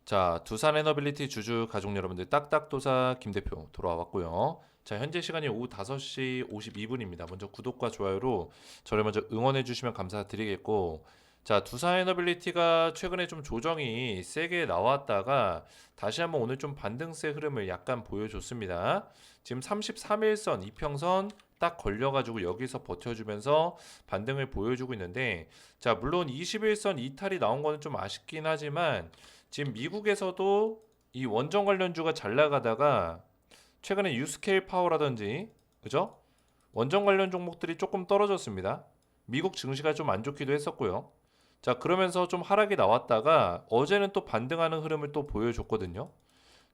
자, 두산 에너빌리티 주주 가족 여러분들 딱딱도사 김 대표 돌아왔고요. 자, 현재 시간이 오후 5시 52분입니다. 먼저 구독과 좋아요로 저를 먼저 응원해 주시면 감사드리겠고, 자, 두산 에너빌리티가 최근에 좀 조정이 세게 나왔다가 다시 한번 오늘 좀 반등세 흐름을 약간 보여줬습니다. 지금 33일선 이평선 딱 걸려가지고 여기서 버텨주면서 반등을 보여주고 있는데, 자, 물론 21선 이탈이 나온 거는 좀 아쉽긴 하지만 지금 미국에서도 이 원전 관련주가 잘 나가다가 최근에 유스케일 파워라든지 그죠? 원전 관련 종목들이 조금 떨어졌습니다. 미국 증시가 좀 안 좋기도 했었고요. 자, 그러면서 좀 하락이 나왔다가 어제는 또 반등하는 흐름을 또 보여줬거든요.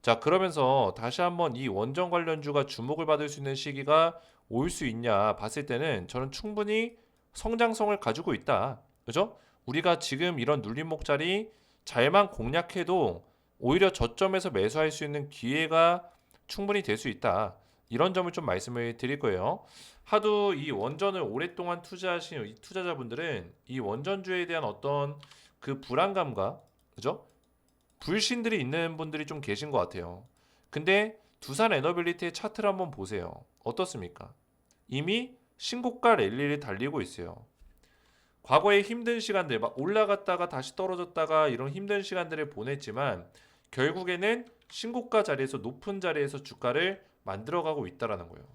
자, 그러면서 다시 한번 이 원전 관련주가 주목을 받을 수 있는 시기가 올 수 있냐 봤을 때는 저는 충분히 성장성을 가지고 있다. 그죠? 우리가 지금 이런 눌림목 자리 잘만 공략해도 오히려 저점에서 매수할 수 있는 기회가 충분히 될 수 있다. 이런 점을 좀 말씀을 드릴 거예요. 하도 이 원전을 오랫동안 투자하신 이 투자자분들은 이 원전주에 대한 어떤 그 불안감과 그죠? 불신들이 있는 분들이 좀 계신 것 같아요. 근데 두산 에너빌리티의 차트를 한번 보세요. 어떻습니까? 이미 신고가 랠리를 달리고 있어요. 과거의 힘든 시간들, 막 올라갔다가 다시 떨어졌다가 이런 힘든 시간들을 보냈지만 결국에는 신고가 자리에서 높은 자리에서 주가를 만들어가고 있다라는 거예요.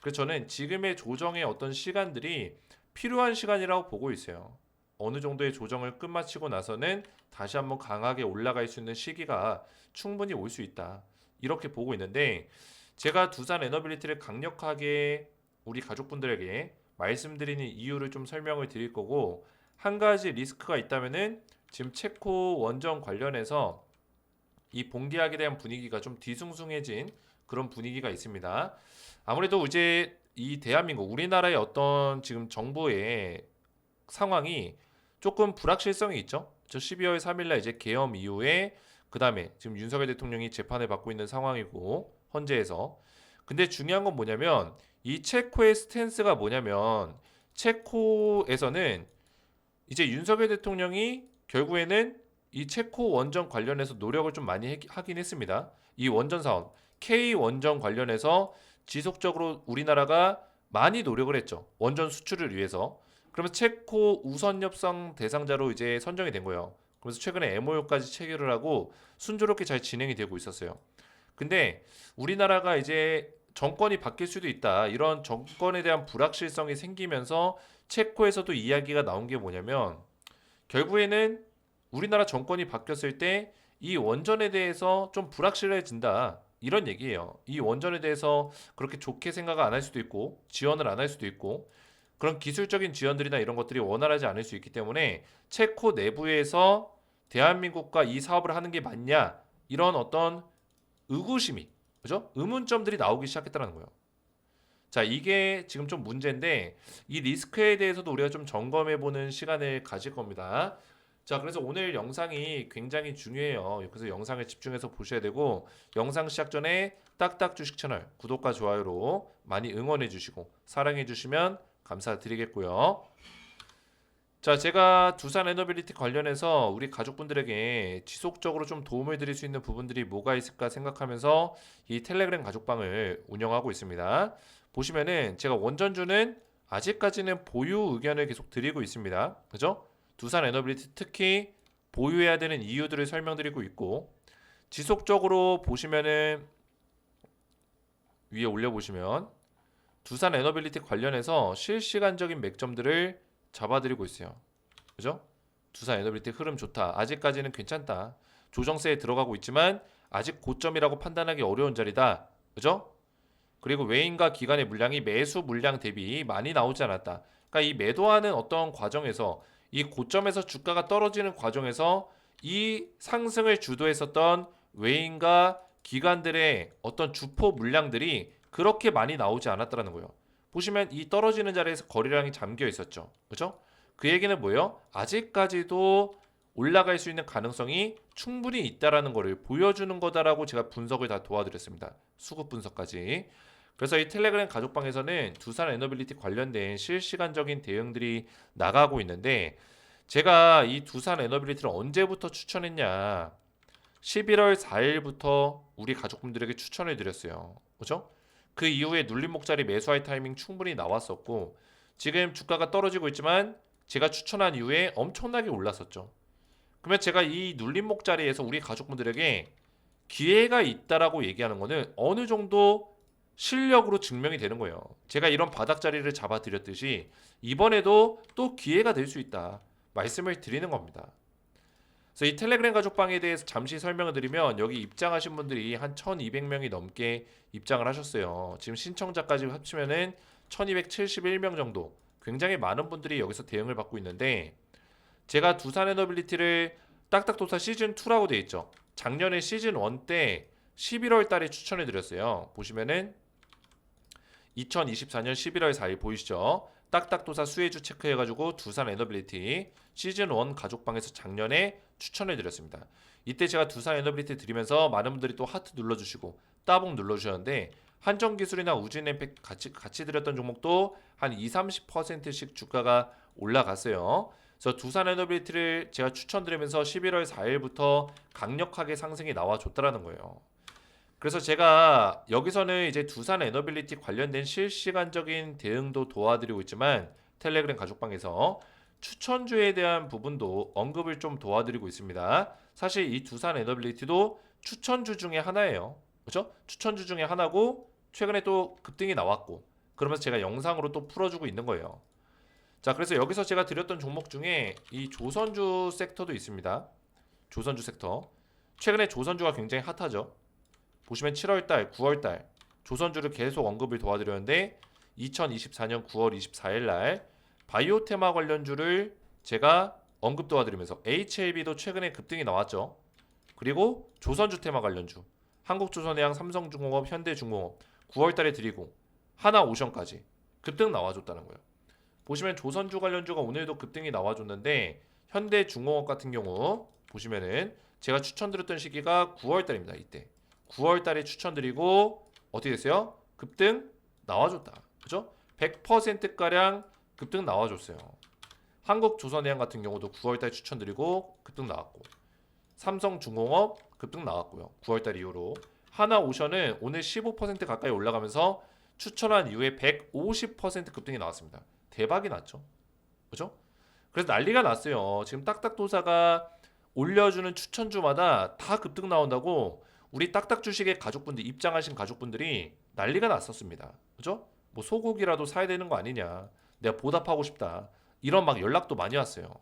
그래서 저는 지금의 조정의 어떤 시간들이 필요한 시간이라고 보고 있어요. 어느 정도의 조정을 끝마치고 나서는 다시 한번 강하게 올라갈 수 있는 시기가 충분히 올 수 있다. 이렇게 보고 있는데 제가 두산 에너빌리티를 강력하게 우리 가족분들에게 말씀드리는 이유를 좀 설명을 드릴 거고 한 가지 리스크가 있다면은 지금 체코 원전 관련해서 이 봉기학에 대한 분위기가 좀 뒤숭숭해진 그런 분위기가 있습니다. 아무래도 이제 이 대한민국 우리나라의 어떤 지금 정부의 상황이 조금 불확실성이 있죠. 저 12월 3일날 이제 계엄 이후에 그 다음에 지금 윤석열 대통령이 재판을 받고 있는 상황이고 헌재에서 근데 중요한 건 뭐냐면 이 체코의 스탠스가 뭐냐면 체코에서는 이제 윤석열 대통령이 결국에는 이 체코 원전 관련해서 노력을 좀 많이 하긴 했습니다. 이 원전 사업 K 원전 관련해서 지속적으로 우리나라가 많이 노력을 했죠. 원전 수출을 위해서. 그러면 체코 우선 협상 대상자로 이제 선정이 된 거예요. 그래서 최근에 MOU까지 체결을 하고 순조롭게 잘 진행이 되고 있었어요. 근데 우리나라가 이제 정권이 바뀔 수도 있다. 이런 정권에 대한 불확실성이 생기면서 체코에서도 이야기가 나온 게 뭐냐면 결국에는 우리나라 정권이 바뀌었을 때 이 원전에 대해서 좀 불확실해진다. 이런 얘기예요. 이 원전에 대해서 그렇게 좋게 생각 안 할 수도 있고 지원을 안 할 수도 있고 그런 기술적인 지원들이나 이런 것들이 원활하지 않을 수 있기 때문에 체코 내부에서 대한민국과 이 사업을 하는 게 맞냐 이런 어떤 의구심이 그죠? 의문점들이 나오기 시작했다는 거예요. 자, 이게 지금 좀 문제인데 이 리스크에 대해서도 우리가 좀 점검해 보는 시간을 가질 겁니다. 자, 그래서 오늘 영상이 굉장히 중요해요. 그래서 영상을 집중해서 보셔야 되고 영상 시작 전에 딱딱 주식 채널 구독과 좋아요로 많이 응원해 주시고 사랑해 주시면 감사드리겠고요. 자, 제가 두산 에너빌리티 관련해서 우리 가족분들에게 지속적으로 좀 도움을 드릴 수 있는 부분들이 뭐가 있을까 생각하면서 이 텔레그램 가족방을 운영하고 있습니다. 보시면은 제가 원전주는 아직까지는 보유 의견을 계속 드리고 있습니다. 그죠? 두산 에너빌리티 특히 보유해야 되는 이유들을 설명드리고 있고 지속적으로 보시면은 위에 올려보시면 두산 에너빌리티 관련해서 실시간적인 맥점들을 잡아드리고 있어요. 그죠? 두산 에너빌리티 흐름 좋다. 아직까지는 괜찮다. 조정세에 들어가고 있지만 아직 고점이라고 판단하기 어려운 자리다. 그죠? 그리고 외인과 기관의 물량이 매수 물량 대비 많이 나오지 않았다. 그러니까 이 매도하는 어떤 과정에서 이 고점에서 주가가 떨어지는 과정에서 이 상승을 주도했었던 외인과 기관들의 어떤 주포 물량들이 그렇게 많이 나오지 않았다는 거예요. 보시면 이 떨어지는 자리에서 거래량이 잠겨 있었죠. 그죠? 그 얘기는 뭐예요? 아직까지도 올라갈 수 있는 가능성이 충분히 있다라는 것을 보여주는 거다라고 제가 분석을 다 도와드렸습니다. 수급 분석까지. 그래서 이 텔레그램 가족방에서는 두산 에너빌리티 관련된 실시간적인 대응들이 나가고 있는데 제가 이 두산 에너빌리티를 언제부터 추천했냐? 11월 4일부터 우리 가족분들에게 추천해 드렸어요. 그죠? 그 이후에 눌림목자리 매수할 타이밍 충분히 나왔었고 지금 주가가 떨어지고 있지만 제가 추천한 이후에 엄청나게 올랐었죠. 그러면 제가 이 눌림목자리에서 우리 가족분들에게 기회가 있다라고 얘기하는 거는 어느 정도 실력으로 증명이 되는 거예요. 제가 이런 바닥자리를 잡아드렸듯이 이번에도 또 기회가 될 수 있다 말씀을 드리는 겁니다. 그래서 이 텔레그램 가족방에 대해서 잠시 설명을 드리면 여기 입장하신 분들이 한 1200명이 넘게 입장을 하셨어요. 지금 신청자까지 합치면은 1271명 정도, 굉장히 많은 분들이 여기서 대응을 받고 있는데 제가 두산 에너빌리티를 딱딱도사 시즌2라고 되어 있죠. 작년에 시즌1 때 11월 달에 추천해 드렸어요. 보시면은 2024년 11월 4일 보이시죠? 딱딱도사 수혜주 체크해가지고 두산 에너빌리티 시즌1 가족방에서 작년에 추천해 드렸습니다. 이때 제가 두산 에너빌리티 드리면서 많은 분들이 또 하트 눌러주시고 따봉 눌러주셨는데 한정기술이나 우진엠팩 같이 드렸던 종목도 한 20-30%씩 주가가 올라갔어요. 그래서 두산 에너빌리티를 제가 추천드리면서 11월 4일부터 강력하게 상승이 나와줬다라는 거예요. 그래서 제가 여기서는 이제 두산 에너빌리티 관련된 실시간적인 대응도 도와드리고 있지만 텔레그램 가족방에서 추천주에 대한 부분도 언급을 좀 도와드리고 있습니다. 사실 이 두산 에너빌리티도 추천주 중에 하나예요. 그렇죠? 추천주 중에 하나고 최근에 또 급등이 나왔고 그러면서 제가 영상으로 또 풀어주고 있는 거예요. 자, 그래서 여기서 제가 드렸던 종목 중에 이 조선주 섹터도 있습니다. 조선주 섹터. 최근에 조선주가 굉장히 핫하죠. 보시면 7월달, 9월달 조선주를 계속 언급을 도와드렸는데 2024년 9월 24일 날 바이오테마 관련주를 제가 언급 도와드리면서 HLB도 최근에 급등이 나왔죠. 그리고 조선주 테마 관련주 한국조선해양, 삼성중공업, 현대중공업 9월달에 드리고 하나오션까지 급등 나와줬다는 거예요. 보시면 조선주 관련주가 오늘도 급등이 나와줬는데 현대중공업 같은 경우 보시면은 제가 추천드렸던 시기가 9월달입니다. 이때 9월달에 추천드리고 어떻게 됐어요? 급등 나와줬다. 그죠? 100%가량 급등 나와줬어요. 한국조선해양 같은 경우도 9월달 추천드리고 급등 나왔고 삼성중공업 급등 나왔고요. 9월달 이후로 하나오션은 오늘 15% 가까이 올라가면서 추천한 이후에 150% 급등이 나왔습니다. 대박이 났죠. 그죠? 그래서 난리가 났어요. 지금 딱딱도사가 올려주는 추천주마다 다 급등 나온다고 우리 딱딱 주식의 가족분들 입장하신 가족분들이 난리가 났었습니다. 그죠? 뭐 소고기라도 사야 되는 거 아니냐. 내가 보답하고 싶다. 이런 막 연락도 많이 왔어요.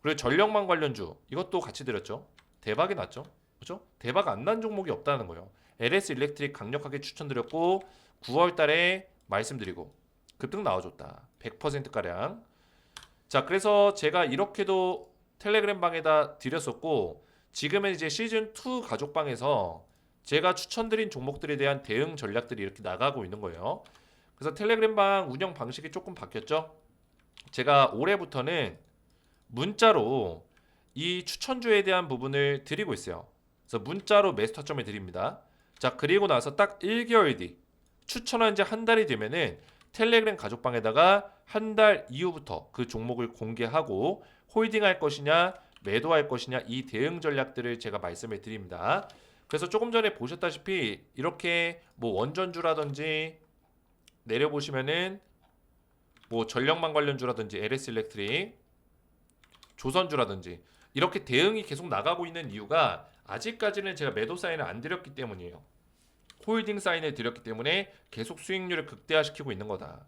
그리고 전력망 관련주 이것도 같이 드렸죠. 대박이 났죠. 그죠? 대박 안 난 종목이 없다는 거예요. LS 일렉트릭 강력하게 추천드렸고 9월 달에 말씀드리고 급등 나와줬다. 100%가량. 자, 그래서 제가 이렇게도 텔레그램 방에다 드렸었고 지금은 이제 시즌2 가족방에서 제가 추천드린 종목들에 대한 대응 전략들이 이렇게 나가고 있는 거예요. 그래서 텔레그램 방 운영 방식이 조금 바뀌었죠. 제가 올해부터는 문자로 이 추천주에 대한 부분을 드리고 있어요. 그래서 문자로 매수 타점을 드립니다. 자, 그리고 나서 딱 1개월 뒤 추천한 지 한 달이 되면은 텔레그램 가족방에다가 한 달 이후부터 그 종목을 공개하고 홀딩할 것이냐 매도할 것이냐 이 대응 전략들을 제가 말씀을 드립니다. 그래서 조금 전에 보셨다시피 이렇게 뭐 원전주라든지 내려보시면은 뭐 전력망 관련주라든지 LS 일렉트릭, 조선주라든지 이렇게 대응이 계속 나가고 있는 이유가 아직까지는 제가 매도 사인을 안 드렸기 때문이에요. 홀딩 사인을 드렸기 때문에 계속 수익률을 극대화시키고 있는 거다.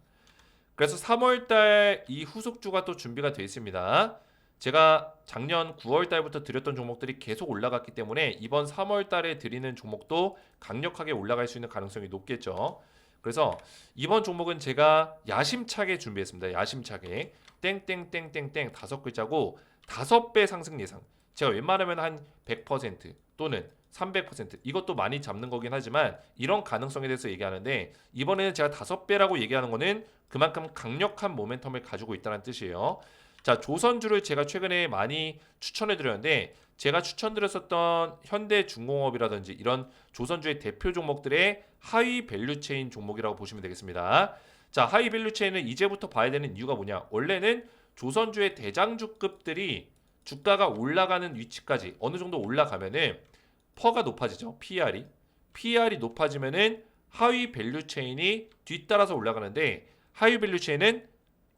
그래서 3월달 이 후속주가 또 준비가 되어 있습니다. 제가 작년 9월달부터 드렸던 종목들이 계속 올라갔기 때문에 이번 3월달에 드리는 종목도 강력하게 올라갈 수 있는 가능성이 높겠죠. 그래서 이번 종목은 제가 야심차게 준비했습니다. 야심차게 땡땡땡땡땡 5글자고 5배 상승 예상. 제가 웬만하면 한 100% 또는 300% 이것도 많이 잡는 거긴 하지만 이런 가능성에 대해서 얘기하는데 이번에는 제가 5배라고 얘기하는 거는 그만큼 강력한 모멘텀을 가지고 있다는 뜻이에요. 자, 조선주를 제가 최근에 많이 추천해 드렸는데 제가 추천드렸었던 현대중공업이라든지 이런 조선주의 대표 종목들의 하위 밸류체인 종목이라고 보시면 되겠습니다. 자, 하위 밸류체인은 이제부터 봐야 되는 이유가 뭐냐? 원래는 조선주의 대장주급들이 주가가 올라가는 위치까지 어느 정도 올라가면은 퍼가 높아지죠. PER이 높아지면은 하위 밸류 체인이 뒤따라서 올라가는데 하위 밸류 체인은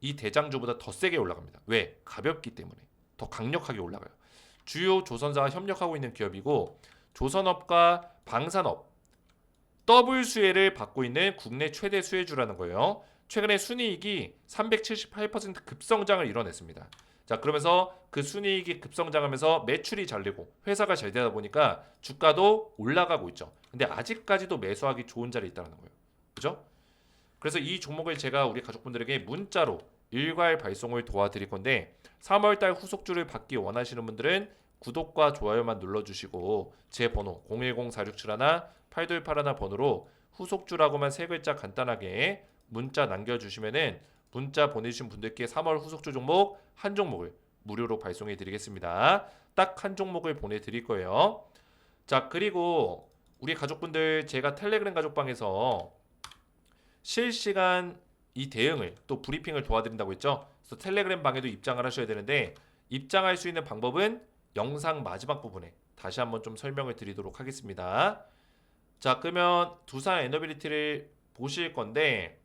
이 대장주보다 더 세게 올라갑니다. 왜? 가볍기 때문에 더 강력하게 올라가요. 주요 조선사와 협력하고 있는 기업이고 조선업과 방산업 더블 수혜를 받고 있는 국내 최대 수혜주라는 거예요. 최근에 순이익이 378% 급성장을 이뤄냈습니다. 자, 그러면서 그 순이익이 급성장하면서 매출이 잘 되고 회사가 잘 되다 보니까 주가도 올라가고 있죠. 근데 아직까지도 매수하기 좋은 자리에 있다는 거예요. 그죠? 그래서 이 종목을 제가 우리 가족분들에게 문자로 일괄 발송을 도와드릴 건데 3월달 후속주를 받기 원하시는 분들은 구독과 좋아요만 눌러주시고 제 번호 010-4671-8281 번호로 후속주라고만 세 글자 간단하게 문자 남겨주시면은 문자 보내주신 분들께 3월 후속주 종목 한 종목을 무료로 발송해 드리겠습니다. 딱 한 종목을 보내드릴 거예요. 자, 그리고 우리 가족분들 제가 텔레그램 가족방에서 실시간 이 대응을 또 브리핑을 도와드린다고 했죠. 그래서 텔레그램 방에도 입장을 하셔야 되는데 입장할 수 있는 방법은 영상 마지막 부분에 다시 한번 좀 설명을 드리도록 하겠습니다. 자, 그러면 두산 에너빌리티를 보실 건데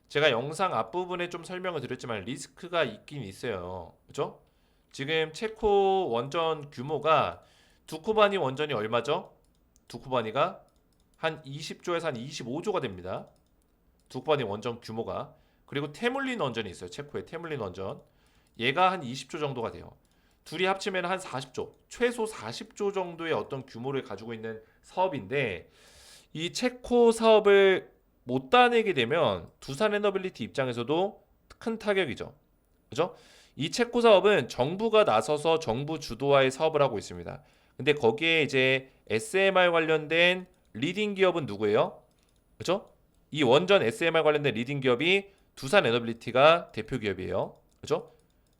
제가 영상 앞부분에 좀 설명을 드렸지만 리스크가 있긴 있어요. 그죠? 지금 체코 원전 규모가 두코바니 원전이 얼마죠? 두코바니가 한 20조에서 한 25조가 됩니다. 두코바니 원전 규모가. 그리고 테물린 원전이 있어요. 체코의 테물린 원전. 얘가 한 20조 정도가 돼요. 둘이 합치면 한 40조, 최소 40조 정도의 어떤 규모를 가지고 있는 사업인데 이 체코 사업을 못 따내게 되면 두산 에너빌리티 입장에서도 큰 타격이죠. 그죠? 이 체코 사업은 정부가 나서서 정부 주도하에 사업을 하고 있습니다. 근데 거기에 이제 SMR 관련된 리딩 기업은 누구예요? 그죠? 이 원전 SMR 관련된 리딩 기업이 두산 에너빌리티가 대표 기업이에요. 그죠?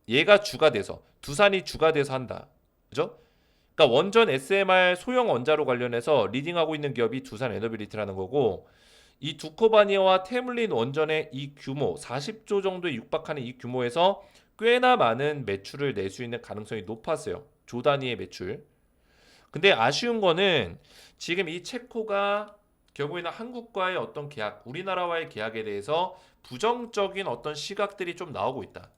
얘가 주가 돼서 두산이 주가 돼서 한다. 그죠? 그러니까 원전 SMR 소형 원자로 관련해서 리딩하고 있는 기업이 두산 에너빌리티라는 거고 이 두코바니와 테물린 원전의 이 규모 40조 정도에 육박하는 이 규모에서 꽤나 많은 매출을 낼 수 있는 가능성이 높았어요. 조 단위의 매출. 근데 아쉬운 거는 지금 이 체코가 결국에는 한국과의 어떤 계약, 우리나라와의 계약에 대해서 부정적인 어떤 시각들이 좀 나오고 있다.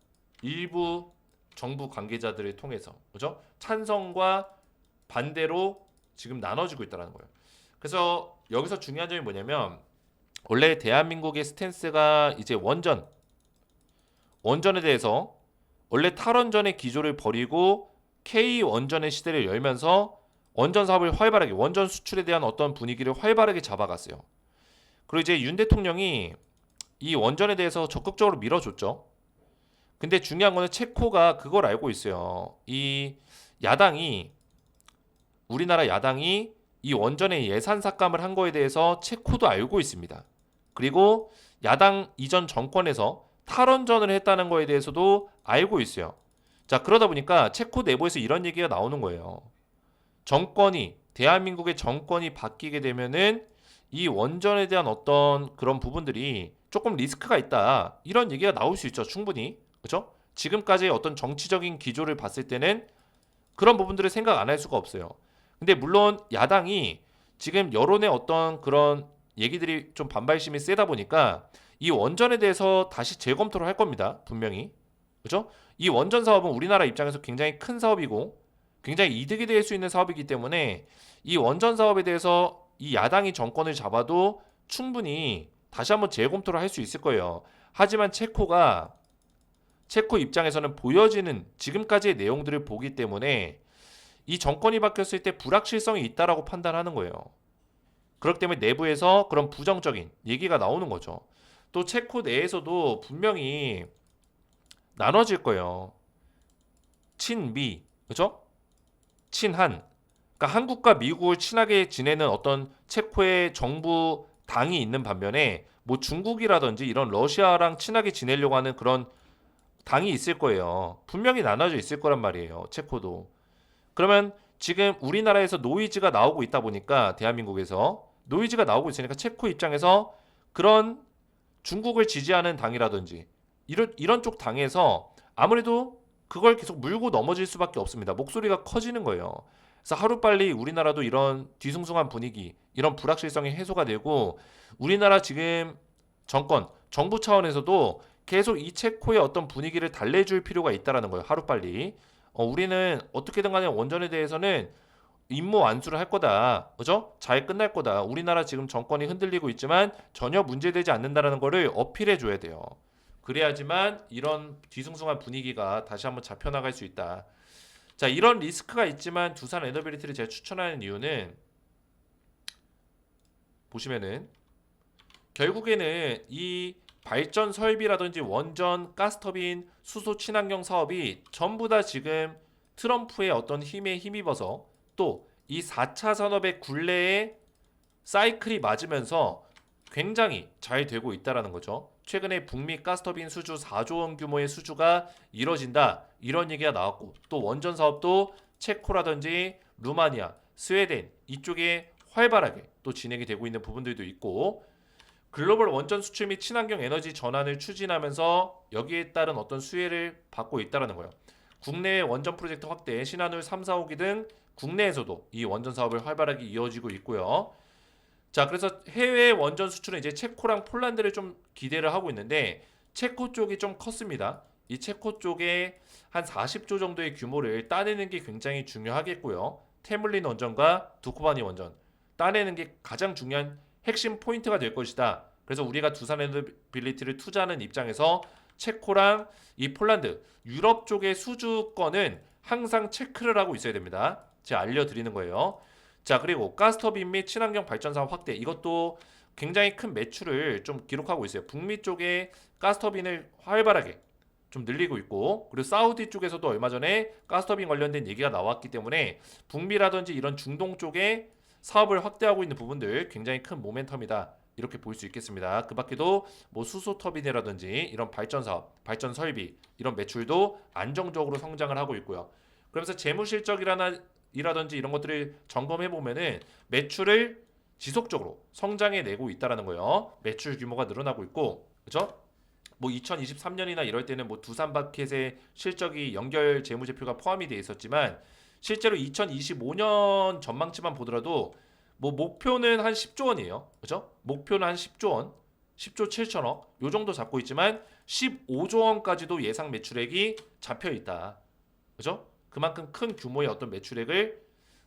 일부 정부 관계자들을 통해서. 그죠? 찬성과 반대로 지금 나눠지고 있다는 거예요. 그래서 여기서 중요한 점이 뭐냐면 원래 대한민국의 스탠스가 이제 원전에 대해서 원래 탈원전의 기조를 버리고 K원전의 시대를 열면서 원전 사업을 활발하게 원전 수출에 대한 어떤 분위기를 활발하게 잡아갔어요. 그리고 이제 윤 대통령이 이 원전에 대해서 적극적으로 밀어줬죠. 근데 중요한 거는 체코가 그걸 알고 있어요. 이 야당이 우리나라 야당이 이 원전의 예산 삭감을 한 거에 대해서 체코도 알고 있습니다. 그리고 야당 이전 정권에서 탈원전을 했다는 거에 대해서도 알고 있어요. 자, 그러다 보니까 체코 내부에서 이런 얘기가 나오는 거예요. 대한민국의 정권이 바뀌게 되면은 이 원전에 대한 어떤 그런 부분들이 조금 리스크가 있다. 이런 얘기가 나올 수 있죠. 충분히. 그죠? 지금까지의 어떤 정치적인 기조를 봤을 때는 그런 부분들을 생각 안 할 수가 없어요. 근데 물론 야당이 지금 여론의 어떤 그런 얘기들이 좀 반발심이 세다 보니까 이 원전에 대해서 다시 재검토를 할 겁니다. 분명히. 그죠? 이 원전 사업은 우리나라 입장에서 굉장히 큰 사업이고 굉장히 이득이 될 수 있는 사업이기 때문에 이 원전 사업에 대해서 이 야당이 정권을 잡아도 충분히 다시 한번 재검토를 할 수 있을 거예요. 하지만 체코 입장에서는 보여지는 지금까지의 내용들을 보기 때문에 이 정권이 바뀌었을 때 불확실성이 있다라고 판단하는 거예요. 그렇기 때문에 내부에서 그런 부정적인 얘기가 나오는 거죠. 또 체코 내에서도 분명히 나눠질 거예요. 친미, 그죠? 친한. 그러니까 한국과 미국을 친하게 지내는 어떤 체코의 정부 당이 있는 반면에 뭐 중국이라든지 이런 러시아랑 친하게 지내려고 하는 그런 당이 있을 거예요. 분명히 나눠져 있을 거란 말이에요. 체코도. 그러면 지금 우리나라에서 노이즈가 나오고 있다 보니까 대한민국에서 노이즈가 나오고 있으니까 체코 입장에서 그런 중국을 지지하는 당이라든지 이런 쪽 당에서 아무래도 그걸 계속 물고 넘어질 수밖에 없습니다. 목소리가 커지는 거예요. 그래서 하루빨리 우리나라도 이런 뒤숭숭한 분위기, 이런 불확실성이 해소가 되고 우리나라 지금 정부 차원에서도 계속 이 체코의 어떤 분위기를 달래줄 필요가 있다라는 거예요. 하루빨리. 우리는 어떻게든 간에 원전에 대해서는 임무 완수를 할 거다. 그죠? 잘 끝날 거다. 우리나라 지금 정권이 흔들리고 있지만 전혀 문제되지 않는다라는 거를 어필해 줘야 돼요. 그래야지만 이런 뒤숭숭한 분위기가 다시 한번 잡혀나갈 수 있다. 자, 이런 리스크가 있지만 두산 에너빌리티를 제가 추천하는 이유는 보시면은 결국에는 이 발전 설비라든지 원전, 가스터빈, 수소 친환경 사업이 전부 다 지금 트럼프의 어떤 힘에 힘입어서 또 이 4차 산업의 굴레에 사이클이 맞으면서 굉장히 잘 되고 있다라는 거죠. 최근에 북미 가스터빈 수주 4조 원 규모의 수주가 이뤄진다. 이런 얘기가 나왔고 또 원전 사업도 체코라든지 루마니아, 스웨덴 이쪽에 활발하게 또 진행이 되고 있는 부분들도 있고 글로벌 원전 수출 및 친환경 에너지 전환을 추진하면서 여기에 따른 어떤 수혜를 받고 있다는 거예요. 국내 원전 프로젝트 확대, 신한울 3, 4호기 등 국내에서도 이 원전 사업을 활발하게 이어지고 있고요. 자, 그래서 해외 원전 수출은 이제 체코랑 폴란드를 좀 기대를 하고 있는데 체코 쪽이 좀 컸습니다. 이 체코 쪽에 한 40조 정도의 규모를 따내는 게 굉장히 중요하겠고요. 테물린 원전과 두코바니 원전 따내는 게 가장 중요한 핵심 포인트가 될 것이다. 그래서 우리가 두산 에너빌리티를 투자하는 입장에서 체코랑 이 폴란드, 유럽 쪽의 수주권은 항상 체크를 하고 있어야 됩니다. 제가 알려드리는 거예요. 자, 그리고 가스터빈 및 친환경 발전 사업 확대 이것도 굉장히 큰 매출을 좀 기록하고 있어요. 북미 쪽에 가스터빈을 활발하게 좀 늘리고 있고 그리고 사우디 쪽에서도 얼마 전에 가스터빈 관련된 얘기가 나왔기 때문에 북미라든지 이런 중동 쪽에 사업을 확대하고 있는 부분들 굉장히 큰 모멘텀이다. 이렇게 볼 수 있겠습니다. 그 밖에도 뭐 수소 터빈이라든지 이런 발전 사업, 발전 설비 이런 매출도 안정적으로 성장을 하고 있고요. 그러면서 재무 실적이라든지 이런 것들을 점검해 보면은 매출을 지속적으로 성장해 내고 있다라는 거예요. 매출 규모가 늘어나고 있고, 그렇죠? 뭐 2023년이나 이럴 때는 뭐 두산바켓의 실적이 연결 재무제표가 포함이 돼 있었지만 실제로 2025년 전망치만 보더라도 뭐 목표는 한 10조 원이에요. 그죠? 목표는 한 10조 원, 10조 7천억 요 정도 잡고 있지만 15조 원까지도 예상 매출액이 잡혀 있다. 그죠? 그만큼 큰 규모의 어떤 매출액을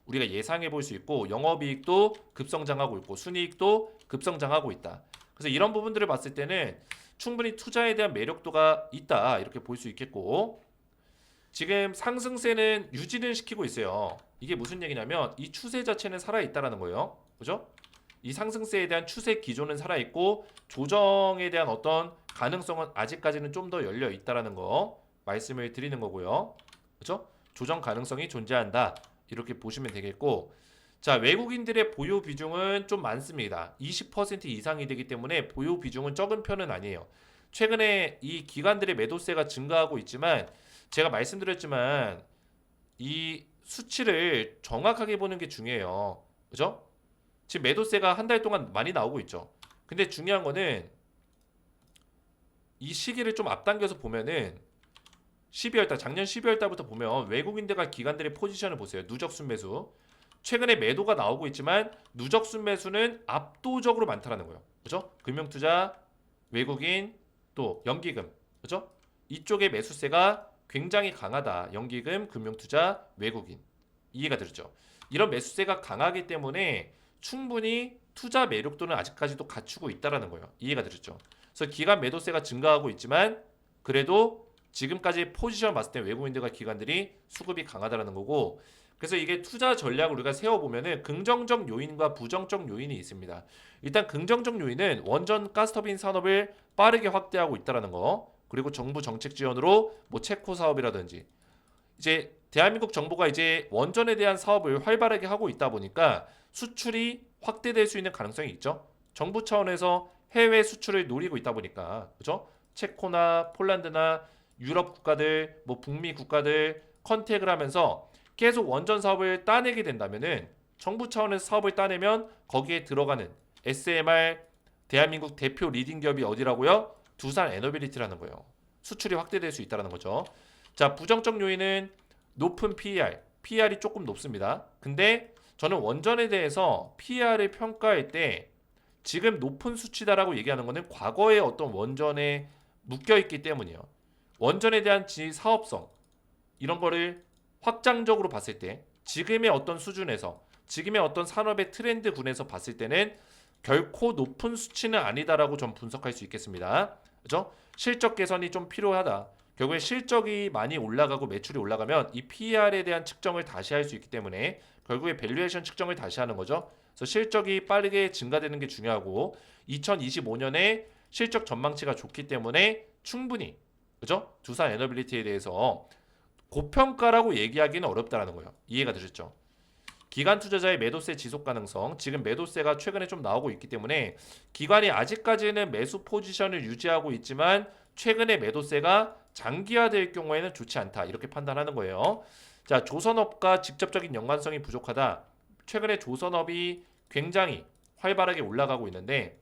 우리가 예상해 볼 수 있고 영업이익도 급성장하고 있고 순이익도 급성장하고 있다. 그래서 이런 부분들을 봤을 때는 충분히 투자에 대한 매력도가 있다. 이렇게 볼 수 있겠고 지금 상승세는 유지를 시키고 있어요. 이게 무슨 얘기냐면 이 추세 자체는 살아있다라는 거예요. 그죠? 이 상승세에 대한 추세 기조는 살아있고 조정에 대한 어떤 가능성은 아직까지는 좀 더 열려 있다라는 거 말씀을 드리는 거고요. 그죠? 조정 가능성이 존재한다. 이렇게 보시면 되겠고 자, 외국인들의 보유 비중은 좀 많습니다. 20% 이상이 되기 때문에 보유 비중은 적은 편은 아니에요. 최근에 이 기관들의 매도세가 증가하고 있지만 제가 말씀드렸지만 이 수치를 정확하게 보는 게 중요해요. 그죠? 지금 매도세가 한 달 동안 많이 나오고 있죠. 근데 중요한 거는 이 시기를 좀 앞당겨서 보면은 12월 달, 작년 12월 달부터 보면 외국인들과 기관들의 포지션을 보세요. 누적 순매수. 최근에 매도가 나오고 있지만 누적 순매수는 압도적으로 많다라는 거예요. 그죠? 금융투자, 외국인, 또 연기금. 그죠? 이쪽의 매수세가 굉장히 강하다. 연기금, 금융투자, 외국인. 이해가 되죠? 이런 매수세가 강하기 때문에 충분히 투자 매력도는 아직까지도 갖추고 있다라는 거예요. 이해가 되죠? 그래서 기관 매도세가 증가하고 있지만 그래도 지금까지 포지션 봤을 때 외국인들과 기관들이 수급이 강하다라는 거고 그래서 이게 투자 전략을 우리가 세워보면은 긍정적 요인과 부정적 요인이 있습니다. 일단 긍정적 요인은 원전 가스터빈 산업을 빠르게 확대하고 있다라는 거 그리고 정부 정책 지원으로 뭐 체코 사업이라든지 이제 대한민국 정부가 이제 원전에 대한 사업을 활발하게 하고 있다 보니까 수출이 확대될 수 있는 가능성이 있죠. 정부 차원에서 해외 수출을 노리고 있다 보니까 그죠? 체코나 폴란드나 유럽 국가들, 뭐 북미 국가들 컨택을 하면서 계속 원전 사업을 따내게 된다면은 정부 차원에서 사업을 따내면 거기에 들어가는 SMR 대한민국 대표 리딩 기업이 어디라고요? 두산 에너빌리티라는 거예요. 수출이 확대될 수 있다는 거죠. 자, 부정적 요인은 높은 PER, PER이 조금 높습니다. 근데 저는 원전에 대해서 PER을 평가할 때 지금 높은 수치다라고 얘기하는 거는 과거의 어떤 원전에 묶여 있기 때문이에요. 원전에 대한 사업성 이런 거를 확장적으로 봤을 때 지금의 어떤 수준에서 지금의 어떤 산업의 트렌드군에서 봤을 때는 결코 높은 수치는 아니다라고 좀 분석할 수 있겠습니다. 그죠? 실적 개선이 좀 필요하다. 결국에 실적이 많이 올라가고 매출이 올라가면 이 PER에 대한 측정을 다시 할 수 있기 때문에 결국에 밸류에이션 측정을 다시 하는 거죠. 그래서 실적이 빠르게 증가되는 게 중요하고 2025년에 실적 전망치가 좋기 때문에 충분히 그죠? 두산 에너빌리티에 대해서 고평가라고 얘기하기는 어렵다라는 거예요. 이해가 되셨죠? 기관 투자자의 매도세 지속 가능성, 지금 매도세가 최근에 좀 나오고 있기 때문에 기관이 아직까지는 매수 포지션을 유지하고 있지만 최근에 매도세가 장기화될 경우에는 좋지 않다 이렇게 판단하는 거예요. 자, 조선업과 직접적인 연관성이 부족하다. 최근에 조선업이 굉장히 활발하게 올라가고 있는데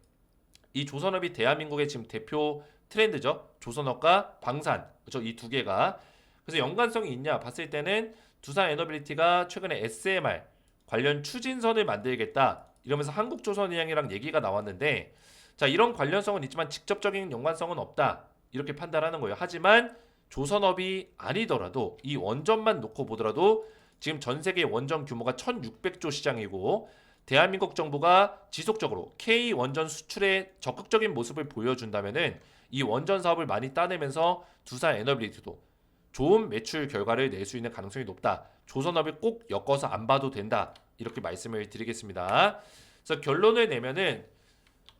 이 조선업이 대한민국의 지금 대표 트렌드죠. 조선업과 방산, 그렇죠? 이 두 개가 그래서 연관성이 있냐 봤을 때는 두산 에너빌리티가 최근에 SMR 관련 추진선을 만들겠다 이러면서 한국조선해양이랑 얘기가 나왔는데 자, 이런 관련성은 있지만 직접적인 연관성은 없다 이렇게 판단하는 거예요. 하지만 조선업이 아니더라도 이 원전만 놓고 보더라도 지금 전 세계 원전 규모가 1600조 시장이고 대한민국 정부가 지속적으로 K 원전 수출에 적극적인 모습을 보여준다면은 이 원전 사업을 많이 따내면서 두산 에너빌리티도 좋은 매출 결과를 낼 수 있는 가능성이 높다. 조선업을 꼭 엮어서 안 봐도 된다. 이렇게 말씀을 드리겠습니다. 그래서 결론을 내면은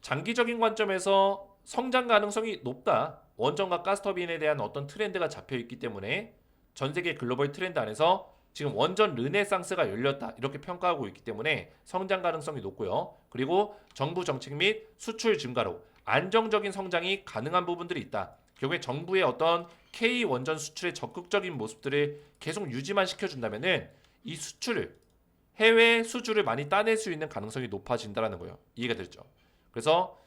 장기적인 관점에서 성장 가능성이 높다. 원전과 가스터빈에 대한 어떤 트렌드가 잡혀 있기 때문에 전 세계 글로벌 트렌드 안에서 지금 원전 르네상스가 열렸다. 이렇게 평가하고 있기 때문에 성장 가능성이 높고요. 그리고 정부 정책 및 수출 증가로 안정적인 성장이 가능한 부분들이 있다. 결국에 정부의 어떤 K 원전 수출의 적극적인 모습들을 계속 유지만 시켜준다면은 이 수출을 해외 수주를 많이 따낼 수 있는 가능성이 높아진다라는 거예요. 이해가 됐죠? 그래서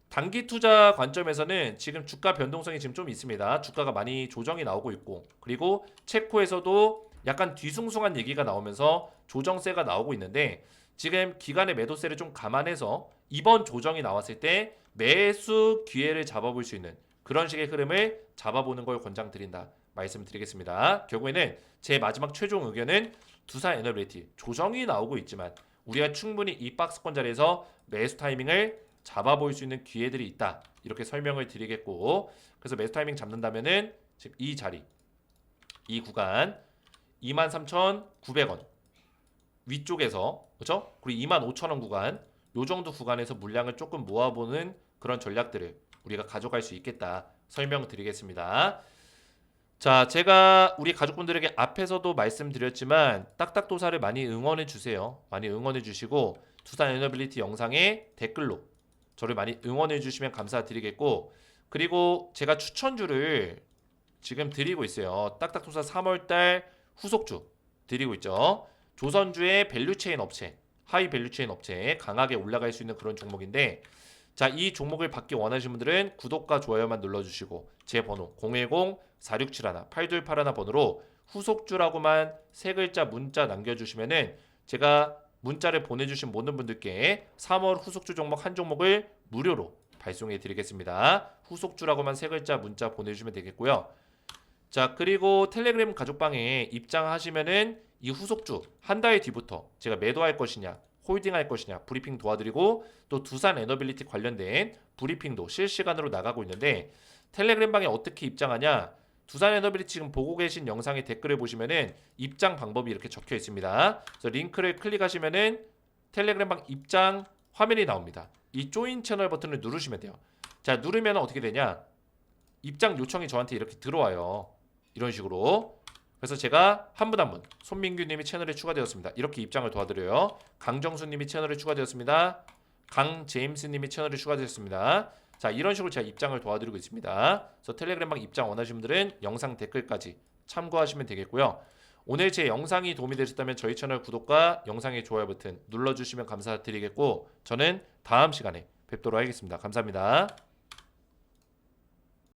단기 투자 관점에서는 지금 주가 변동성이 지금 좀 있습니다. 주가가 많이 조정이 나오고 있고 그리고 체코에서도 약간 뒤숭숭한 얘기가 나오면서 조정세가 나오고 있는데 지금 기간의 매도세를 좀 감안해서 이번 조정이 나왔을 때 매수 기회를 잡아볼 수 있는 그런 식의 흐름을 잡아보는 걸 권장드린다 말씀드리겠습니다. 결국에는 제 마지막 최종 의견은 두산 에너빌리티 조정이 나오고 있지만 우리가 충분히 이 박스권 자리에서 매수 타이밍을 잡아볼 수 있는 기회들이 있다. 이렇게 설명을 드리겠고 그래서 매수 타이밍 잡는다면은 지금 이 자리 이 구간 23,900원 위쪽에서 그렇죠? 그리고 25,000원 구간 요 정도 구간에서 물량을 조금 모아보는 그런 전략들을 우리가 가져갈 수 있겠다 설명드리겠습니다. 자, 제가 우리 가족분들에게 앞에서도 말씀드렸지만 딱딱도사를 많이 응원해 주세요. 많이 응원해 주시고 두산 에너빌리티 영상에 댓글로 저를 많이 응원해 주시면 감사드리겠고 그리고 제가 추천주를 지금 드리고 있어요. 딱딱도사 3월달 후속주 드리고 있죠. 조선주의 밸류체인 업체, 하이 밸류체인 업체에 강하게 올라갈 수 있는 그런 종목인데 자, 이 종목을 받기 원하시는 분들은 구독과 좋아요만 눌러주시고 제 번호 010-4671-8281 번호로 후속주라고만 세 글자 문자 남겨주시면은 제가 문자를 보내주신 모든 분들께 3월 후속주 종목 한 종목을 무료로 발송해 드리겠습니다. 후속주라고만 세 글자 문자 보내주시면 되겠고요. 자, 그리고 텔레그램 가족방에 입장하시면은 이 후속주 한 달 뒤부터 제가 매도할 것이냐 홀딩할 것이냐 브리핑 도와드리고 또 두산 에너빌리티 관련된 브리핑도 실시간으로 나가고 있는데 텔레그램 방에 어떻게 입장하냐 두산 에너빌리티 지금 보고 계신 영상의 댓글을 보시면은 입장 방법이 이렇게 적혀 있습니다. 그래서 링크를 클릭하시면은 텔레그램 방 입장 화면이 나옵니다. 이 조인 채널 버튼을 누르시면 돼요. 자, 누르면 어떻게 되냐 입장 요청이 저한테 이렇게 들어와요. 이런 식으로 그래서 제가 한 분 한 분 손민규님이 채널에 추가되었습니다. 이렇게 입장을 도와드려요. 강정수님이 채널에 추가되었습니다. 강제임스님이 채널에 추가되었습니다. 자, 이런 식으로 제가 입장을 도와드리고 있습니다. 그래서 텔레그램방 입장 원하시는 분들은 영상 댓글까지 참고하시면 되겠고요. 오늘 제 영상이 도움이 되셨다면 저희 채널 구독과 영상의 좋아요 버튼 눌러주시면 감사드리겠고 저는 다음 시간에 뵙도록 하겠습니다. 감사합니다.